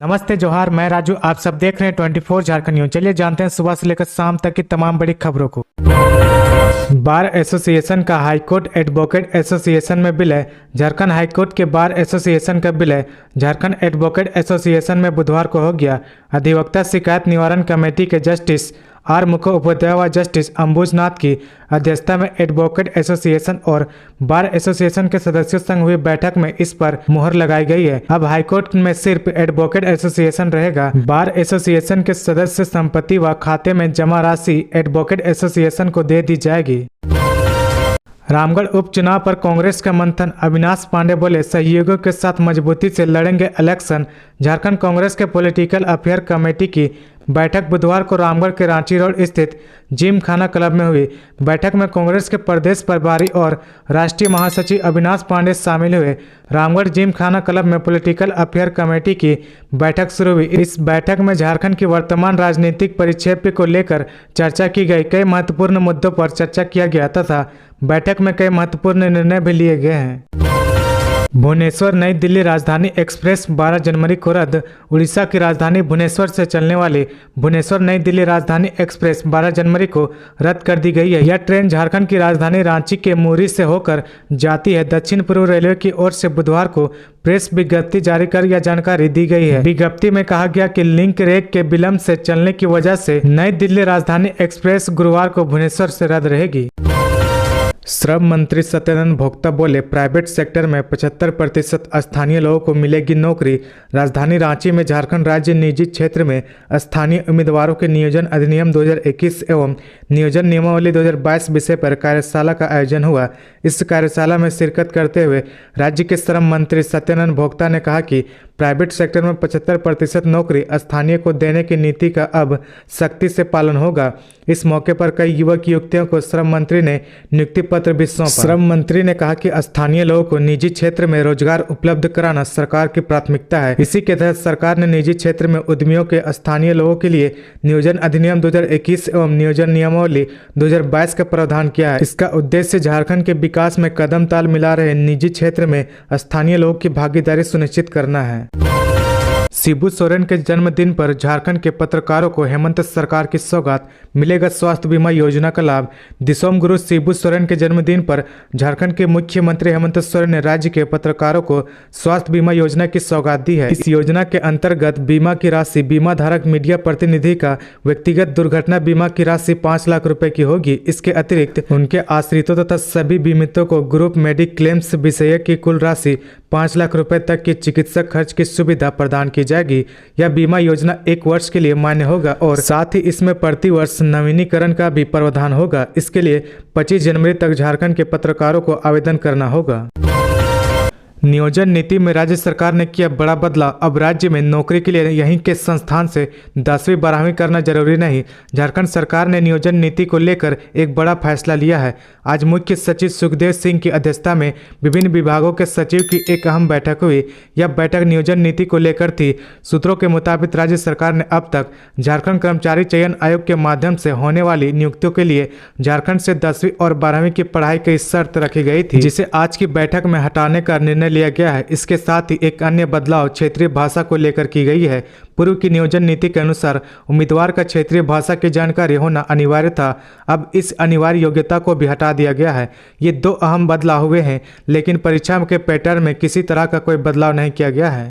नमस्ते जोहार, मैं राजू। आप सब देख रहे हैं 24 झारखंड न्यूज। चलिए जानते हैं सुबह से लेकर शाम तक की तमाम बड़ी खबरों को। बार एसोसिएशन का हाईकोर्ट एडवोकेट एसोसिएशन में विलय। झारखंड हाईकोर्ट के बार एसोसिएशन का विलय झारखंड एडवोकेट एसोसिएशन में बुधवार को हो गया। अधिवक्ता शिकायत निवारण कमेटी के जस्टिस आर मुखोपाध्याय व जस्टिस अंबुजनाथ की अध्यक्षता में एडवोकेट एसोसिएशन और बार एसोसिएशन के सदस्यों संग हुई बैठक में इस पर मुहर लगाई गई है। अब हाईकोर्ट में सिर्फ एडवोकेट एसोसिएशन रहेगा। बार एसोसिएशन के सदस्य संपत्ति व खाते में जमा राशि एडवोकेट एसोसिएशन को दे दी जाएगी। रामगढ़ उपचुनाव पर कांग्रेस का मंथन। अविनाश पांडे बोले, सहयोगियों के साथ मजबूती से लड़ेंगे इलेक्शन। झारखंड कांग्रेस के पॉलिटिकल अफेयर कमेटी की बैठक बुधवार को रामगढ़ के रांची रोड स्थित जिम खाना क्लब में हुई। बैठक में कांग्रेस के प्रदेश प्रभारी और राष्ट्रीय महासचिव अविनाश पांडे शामिल हुए। रामगढ़ जिम खाना क्लब में पॉलिटिकल अफेयर कमेटी की बैठक शुरू हुई। इस बैठक में झारखंड की वर्तमान राजनीतिक परिप्रेक्ष्य को लेकर चर्चा की गई। कई महत्वपूर्ण मुद्दों पर चर्चा किया गया तथा बैठक में कई महत्वपूर्ण निर्णय भी लिए गए हैं। भुवनेश्वर नई दिल्ली राजधानी एक्सप्रेस 12 जनवरी को रद्द। उड़ीसा की राजधानी भुवनेश्वर से चलने वाली भुवनेश्वर नई दिल्ली राजधानी एक्सप्रेस 12 जनवरी को रद्द कर दी गई है। यह ट्रेन झारखंड की राजधानी रांची के मुरी से होकर जाती है। दक्षिण पूर्व रेलवे की ओर से बुधवार को प्रेस विज्ञप्ति जारी कर यह जानकारी दी गई है। विज्ञप्ति में कहा गया कि लिंक रेक के विलंब से चलने की वजह से नई दिल्ली राजधानी एक्सप्रेस गुरुवार को भुवनेश्वर से रद्द रहेगी। श्रम मंत्री सत्यानंद भोक्ता बोले, प्राइवेट सेक्टर में 75% स्थानीय लोगों को मिलेगी नौकरी। राजधानी रांची में झारखंड राज्य निजी क्षेत्र में स्थानीय उम्मीदवारों के नियोजन अधिनियम 2021 एवं नियोजन नियमावली 2022 विषय पर कार्यशाला का आयोजन हुआ। इस कार्यशाला में शिरकत करते हुए राज्य के श्रम मंत्री सत्यानंद भोक्ता ने कहा कि प्राइवेट सेक्टर में 75% नौकरी स्थानीय को देने की नीति का अब सख्ती से पालन होगा। इस मौके पर कई युवक युवतियों को श्रम मंत्री ने नियुक्ति पत्र भी सौंपा। श्रम मंत्री ने कहा कि स्थानीय लोगों को निजी क्षेत्र में रोजगार उपलब्ध कराना सरकार की प्राथमिकता है। इसी के तहत सरकार ने निजी क्षेत्र में उद्यमियों के स्थानीय लोगों के लिए नियोजन अधिनियम 2021 एवं नियोजन नियमावली 2022 का प्रावधान किया है। इसका उद्देश्य झारखंड के विकास में कदम ताल मिला रहे निजी क्षेत्र में स्थानीय लोगों की भागीदारी सुनिश्चित करना है। शिबू सोरेन के जन्मदिन पर झारखंड के पत्रकारों को हेमंत सरकार की सौगात, मिलेगा स्वास्थ्य बीमा योजना का लाभ। दिसोम गुरु शिबू सोरेन के जन्मदिन पर झारखंड के मुख्यमंत्री हेमंत सोरेन ने राज्य के पत्रकारों को स्वास्थ्य बीमा योजना की सौगात दी है। इस योजना के अंतर्गत बीमा की राशि बीमा धारक मीडिया प्रतिनिधि का व्यक्तिगत दुर्घटना बीमा की राशि 5 लाख रुपए की होगी। इसके अतिरिक्त उनके आश्रितों तथा सभी बीमितों को ग्रुप मेडिक क्लेम्स विषय की कुल राशि 5 लाख रुपए तक की चिकित्सक खर्च की सुविधा प्रदान की जाएगी। यह बीमा योजना 1 वर्ष के लिए मान्य होगा और साथ ही इसमें प्रति वर्ष नवीनीकरण का भी प्रावधान होगा। इसके लिए 25 जनवरी तक झारखंड के पत्रकारों को आवेदन करना होगा। नियोजन नीति में राज्य सरकार ने किया बड़ा बदलाव। अब राज्य में नौकरी के लिए यहीं के संस्थान से 10वीं 12वीं करना जरूरी नहीं। झारखंड सरकार ने नियोजन नीति को लेकर एक बड़ा फैसला लिया है। आज मुख्य सचिव सुखदेव सिंह की अध्यक्षता में विभिन्न विभागों के सचिव की एक अहम बैठक हुई। यह बैठक नियोजन नीति को लेकर थी। सूत्रों के मुताबिक राज्य सरकार ने अब तक झारखंड कर्मचारी चयन आयोग के माध्यम से होने वाली नियुक्तियों के लिए झारखंड से 10वीं और 12वीं की पढ़ाई की शर्त रखी गई थी, जिसे आज की बैठक में हटाने का निर्णय लिया गया है। इसके साथ ही एक अन्य बदलाव क्षेत्रीय भाषा को लेकर की गई है। पूर्व की नियोजन नीति के अनुसार उम्मीदवार का क्षेत्रीय भाषा की जानकारी होना अनिवार्य था। अब इस अनिवार्य योग्यता को भी हटा दिया गया है। ये 2 अहम बदलाव हुए हैं, लेकिन परीक्षा के पैटर्न में किसी तरह का कोई बदलाव नहीं किया गया है।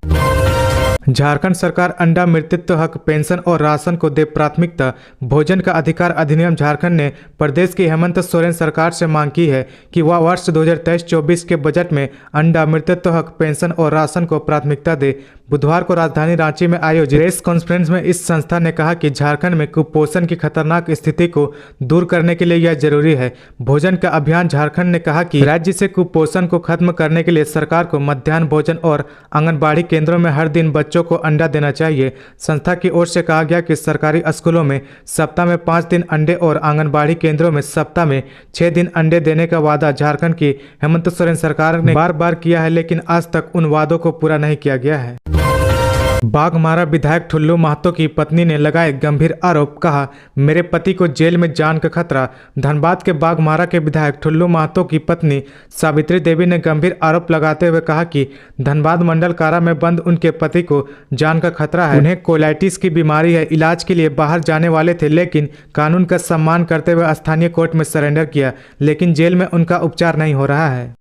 झारखंड सरकार अंडा मृतत्व हक, पेंशन और राशन को दे प्राथमिकता। भोजन का अधिकार अधिनियम झारखंड ने प्रदेश की हेमंत सोरेन सरकार से मांग की है कि वह वर्ष 2023-24 के बजट में अंडा मृतत्व हक, पेंशन और राशन को प्राथमिकता दे। बुधवार को राजधानी रांची में आयोजित प्रेस कॉन्फ्रेंस में इस संस्था ने कहा कि झारखंड में कुपोषण की खतरनाक स्थिति को दूर करने के लिए यह जरूरी है। भोजन का अभियान झारखंड ने कहा कि राज्य से कुपोषण को खत्म करने के लिए सरकार को मध्याह्न भोजन और आंगनबाड़ी केंद्रों में हर दिन बच्चों को अंडा देना चाहिए। संस्था की ओर से कहा गया कि सरकारी स्कूलों में सप्ताह में 5 दिन अंडे और आंगनबाड़ी केंद्रों में सप्ताह में 6 दिन अंडे देने का वादा झारखंड की हेमंत सोरेन सरकार ने बार बार किया है, लेकिन आज तक उन वादों को पूरा नहीं किया गया है। बाघमारा विधायक ठुल्लू महतो की पत्नी ने लगाए गंभीर आरोप, कहा मेरे पति को जेल में जान का खतरा। धनबाद के बाघमारा के विधायक ठुल्लू महतो की पत्नी सावित्री देवी ने गंभीर आरोप लगाते हुए कहा कि धनबाद मंडल कारा में बंद उनके पति को जान का खतरा है। उन्हें कोलाइटिस की बीमारी है, इलाज के लिए बाहर जाने वाले थे, लेकिन कानून का सम्मान करते हुए स्थानीय कोर्ट में सरेंडर किया, लेकिन जेल में उनका उपचार नहीं हो रहा है।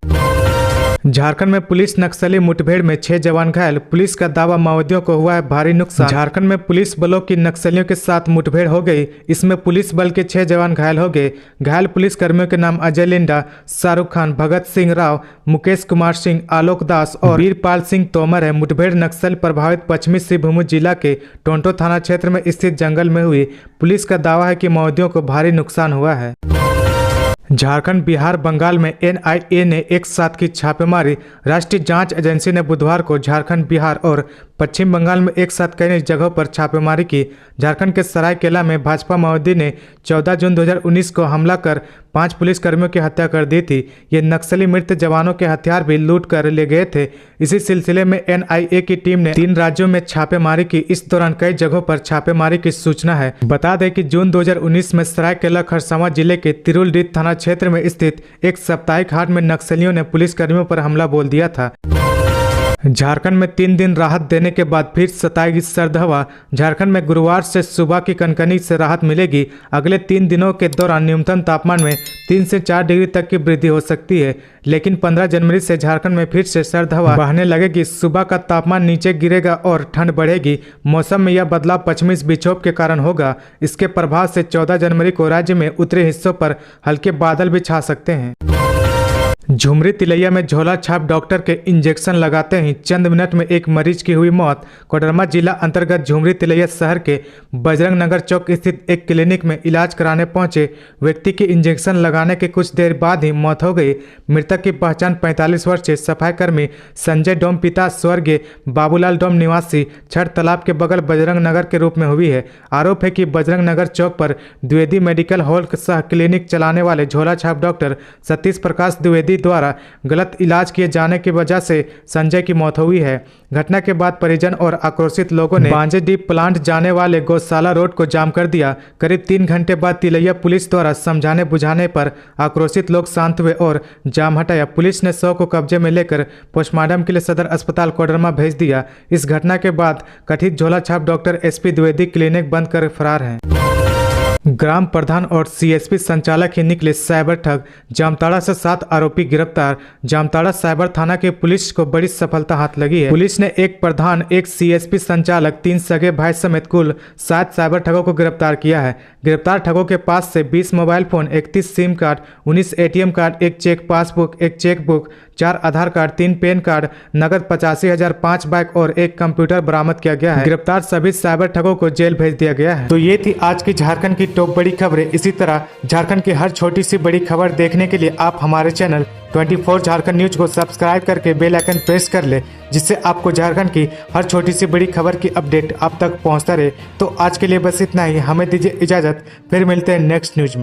झारखंड में पुलिस नक्सली मुठभेड़ में 6 जवान घायल, पुलिस का दावा माओवादियों को हुआ है भारी नुकसान। झारखंड में पुलिस बलों की नक्सलियों के साथ मुठभेड़ हो गई, इसमें पुलिस बल के 6 जवान घायल हो गए। घायल पुलिस कर्मियों के नाम अजय लिंडा, शाहरुख खान, भगत सिंह राव, मुकेश कुमार सिंह, आलोक दास और वीरपाल सिंह तोमर है। मुठभेड़ नक्सल प्रभावित पश्चिमी सिंहभूम जिला के टोंटो थाना क्षेत्र में स्थित जंगल में हुई। पुलिस का दावा है कि माओवादियों को भारी नुकसान हुआ है। झारखंड, बिहार, बंगाल में एनआईए ने एक साथ की छापेमारी। राष्ट्रीय जांच एजेंसी ने बुधवार को झारखंड, बिहार और पश्चिम बंगाल में एक साथ कई जगहों पर छापेमारी की। झारखंड के सरायकेला में भाजपा माओवादी ने 14 जून 2019 को हमला कर 5 पुलिसकर्मियों की हत्या कर दी थी। ये नक्सली मृत जवानों के हथियार भी लूट कर ले गए थे। इसी सिलसिले में एनआईए की टीम ने 3 राज्यों में छापेमारी की। इस दौरान कई जगहों पर छापेमारी की सूचना है। बता दें कि जून 2019 में सरायकेला खरसावां जिले के तिरुलडीह थाना क्षेत्र में स्थित एक साप्ताहिक हाट में नक्सलियों ने पुलिसकर्मियों पर हमला बोल दिया था। झारखंड में 3 दिन राहत देने के बाद फिर सताएगी सर्द हवा। झारखंड में गुरुवार से सुबह की कनकनी से राहत मिलेगी। अगले 3 दिनों के दौरान न्यूनतम तापमान में 3 से 4 डिग्री तक की वृद्धि हो सकती है, लेकिन 15 जनवरी से झारखंड में फिर से सर्द हवा बहने लगेगी। सुबह का तापमान नीचे गिरेगा और ठंड बढ़ेगी। मौसम में यह बदलाव पश्चिमी विक्षोभ के कारण होगा। इसके प्रभाव से 14 जनवरी को राज्य में उत्तरी हिस्सों पर हल्के बादल भी छा सकते हैं। झुमरी तिलैया में झोला छाप डॉक्टर के इंजेक्शन लगाते ही चंद मिनट में एक मरीज की हुई मौत। कोडरमा जिला अंतर्गत झुमरी तिलैया शहर के बजरंग नगर चौक स्थित एक क्लिनिक में इलाज कराने पहुंचे व्यक्ति की इंजेक्शन लगाने के कुछ देर बाद ही मौत हो गई। मृतक की पहचान 45 वर्षीय सफाईकर्मी संजय डोम पिता स्वर्गीय बाबूलाल डोम निवासी छठ तालाब के बगल बजरंग नगर के रूप में हुई है। आरोप है कि बजरंग नगर चौक पर द्विवेदी मेडिकल हॉल सह क्लिनिक चलाने वाले झोला छाप डॉक्टर सतीश प्रकाश द्विवेदी द्वारा गलत इलाज किए जाने की वजह से संजय की मौत हुई है। घटना के बाद परिजन और आक्रोशित लोगों ने बांजेडीह प्लांट जाने वाले गौशाला रोड को जाम कर दिया। करीब 3 घंटे बाद तिलैया पुलिस द्वारा समझाने बुझाने पर आक्रोशित लोग शांत हुए और जाम हटाया। पुलिस ने शव को कब्जे में लेकर पोस्टमार्टम के लिए सदर अस्पताल कोडरमा भेज दिया। इस घटना के बाद कथित झोला छाप डॉक्टर एसपी द्विवेदी क्लिनिक बंद कर फरार हैं। ग्राम प्रधान और सीएसपी संचालक ही निकले साइबर ठग। जामताड़ा से 7 आरोपी गिरफ्तार। जामताड़ा साइबर थाना के पुलिस को बड़ी सफलता हाथ लगी है। पुलिस ने एक प्रधान, एक सीएसपी संचालक, 3 सगे भाई समेत कुल 7 साइबर ठगों को गिरफ्तार किया है। गिरफ्तार ठगों के पास से 20 mobile phone, 31 SIM card, 19 ATM card, 1 cheque passbook, 1 cheque book, 4 Aadhaar card, 3 PAN card, नगद 85,000, 5 बाइक और 1 कंप्यूटर बरामद किया गया है। गिरफ्तार सभी साइबर ठगों को जेल भेज दिया गया है। तो ये थी आज की झारखंड की टॉप बड़ी खबरें। इसी तरह झारखंड की हर छोटी सी बड़ी खबर देखने के लिए आप हमारे चैनल 24 झारखंड न्यूज को सब्सक्राइब करके बेल आइकन प्रेस कर ले, जिससे आपको झारखंड की हर छोटी सी बड़ी खबर की अपडेट आप तक पहुंचता रहे। तो आज के लिए बस इतना ही। हमें दीजिए इजाजत, फिर मिलते हैं नेक्स्ट न्यूज में।